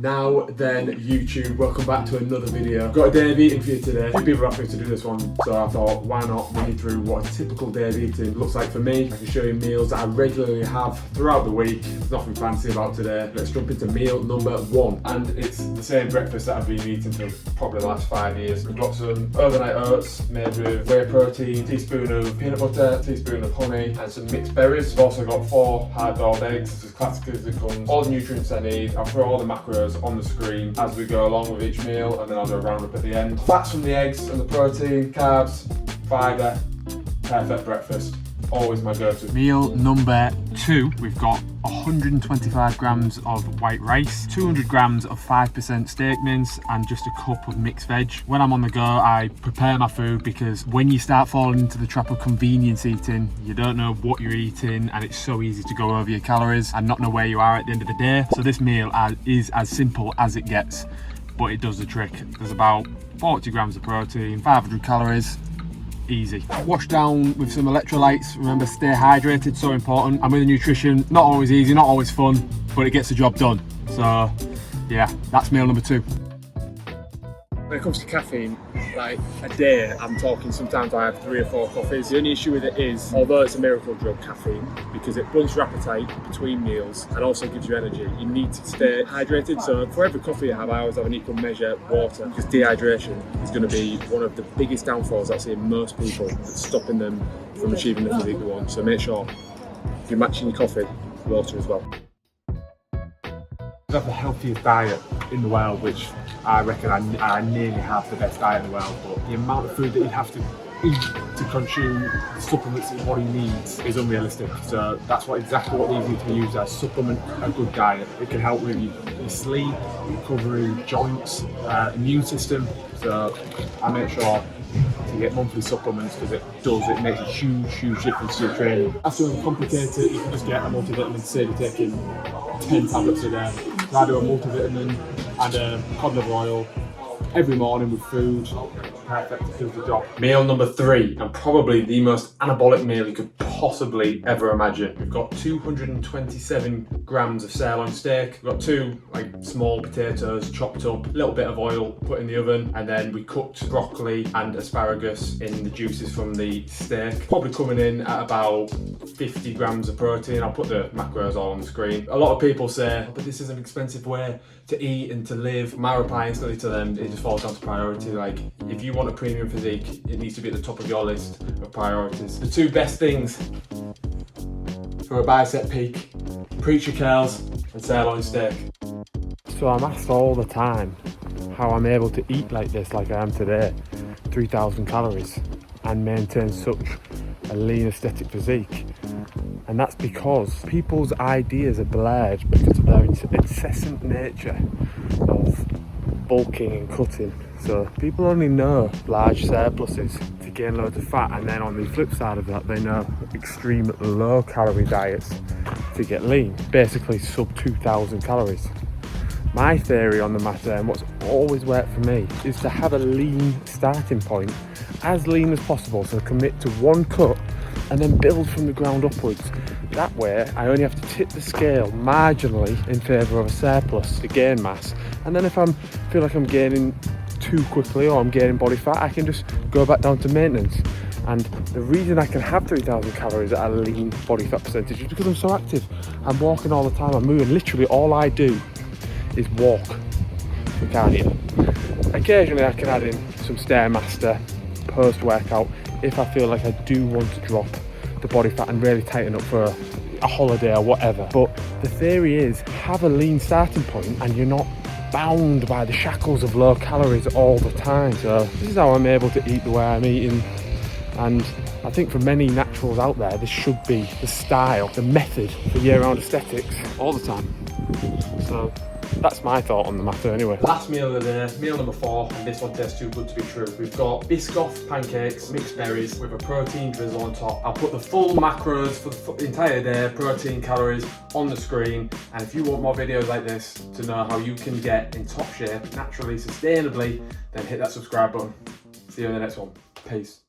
Now then, YouTube, welcome back to another video. Got a day of eating for you today. A few people asked me to do this one, so I thought, why not run you through what a typical day of eating looks like for me. I can show you meals that I regularly have throughout the week. There's nothing fancy about today. Let's jump into meal number one. And it's the same breakfast that I've been eating for probably the last 5 years. We've got some overnight oats made with whey protein, teaspoon of peanut butter, teaspoon of honey, and some mixed berries. I've also got 4 hard-boiled eggs, as classic as it comes. All the nutrients I need. I'll throw all the macros on the screen as we go along with each meal, and then I'll do a roundup at the end. Fats from the eggs and the protein, carbs, fibre, perfect breakfast. Always my go-to. Meal number 2, we've got 125 grams of white rice, 200 grams of 5% steak mince, and just a cup of mixed veg. When I'm on the go, I prepare my food because when you start falling into the trap of convenience eating, you don't know what you're eating, and it's so easy to go over your calories and not know where you are at the end of the day. So this meal is as simple as it gets, but it does the trick. There's about 40 grams of protein, 500 calories. Easy. Wash down with some electrolytes. Remember, stay hydrated, so important. And with nutrition, not always easy, not always fun, but it gets the job done. So yeah, that's meal number 2. When it comes to caffeine, like a day, I'm talking sometimes I have 3 or 4 coffees. The only issue with it is, although it's a miracle drug, caffeine, because it blunts your appetite between meals and also gives you energy, you need to stay hydrated. So for every coffee I always have an equal measure water, because dehydration is going to be one of the biggest downfalls I see in most people that's stopping them from achieving the physique they want. So make sure if you're matching your coffee, water as well. I have the healthiest diet in the world, which I reckon I nearly have the best diet in the world, but the amount of food that you have to eat to consume the supplements that your body needs is unrealistic. So that's exactly what these need to be used as. Supplement a good diet. It can help with your sleep, recovery, joints, immune system. So I make sure to get monthly supplements because it makes a huge difference to your training. After uncomplicated, you can just get a multivitamin, say you're taking 10 tablets a day. So I do a multivitamin and a cod liver oil every morning with food. Perfect to do the job. Meal number 3, and probably the most anabolic meal you could possibly ever imagine. We've got 227 grams of sirloin steak. We've got 2 small potatoes chopped up, a little bit of oil put in the oven, and then we cooked broccoli and asparagus in the juices from the steak. Probably coming in at about 50 grams of protein. I'll put the macros all on the screen. A lot of people say, but this is an expensive way to eat and to live. My reply instantly to them, it just falls down to priority. Like, if you want a premium physique, it needs to be at the top of your list of priorities. The 2 best things for a bicep peak: preacher curls and sirloin steak. So I'm asked all the time how I'm able to eat like this, like I am today, 3,000 calories, and maintain such a lean aesthetic physique. And that's because people's ideas are blurred because of their incessant nature of bulking and cutting. So people only know large surpluses to gain loads of fat, and then on the flip side of that, they know extreme low calorie diets to get lean, basically sub 2,000 calories. My theory on the matter, and what's always worked for me, is to have a lean starting point, as lean as possible, so commit to 1 cut and then build from the ground upwards. That way I only have to tip the scale marginally in favour of a surplus to gain mass, and then if I feel like I'm gaining too quickly or I'm gaining body fat, I can just go back down to maintenance. And the reason I can have 3,000 calories at a lean body fat percentage is because I'm so active. I'm walking all the time, I'm moving. Literally all I do is walk for cardio. Occasionally I can add in some Stairmaster post-workout if I feel like I do want to drop the body fat and really tighten up for a holiday or whatever. But the theory is, have a lean starting point and you're not bound by the shackles of low calories all the time. So this is how I'm able to eat the way I'm eating, and I think for many naturals out there, this should be the style, the method for year-round aesthetics all the time. So that's my thought on the matter anyway. Last meal of the day, meal number 4, and this one tastes too good to be true. We've got Biscoff pancakes, mixed berries with a protein drizzle on top. I'll put the full macros for the entire day, protein, calories on the screen. And if you want more videos like this to know how you can get in top shape naturally, sustainably, then hit that subscribe button. See you in the next one. Peace.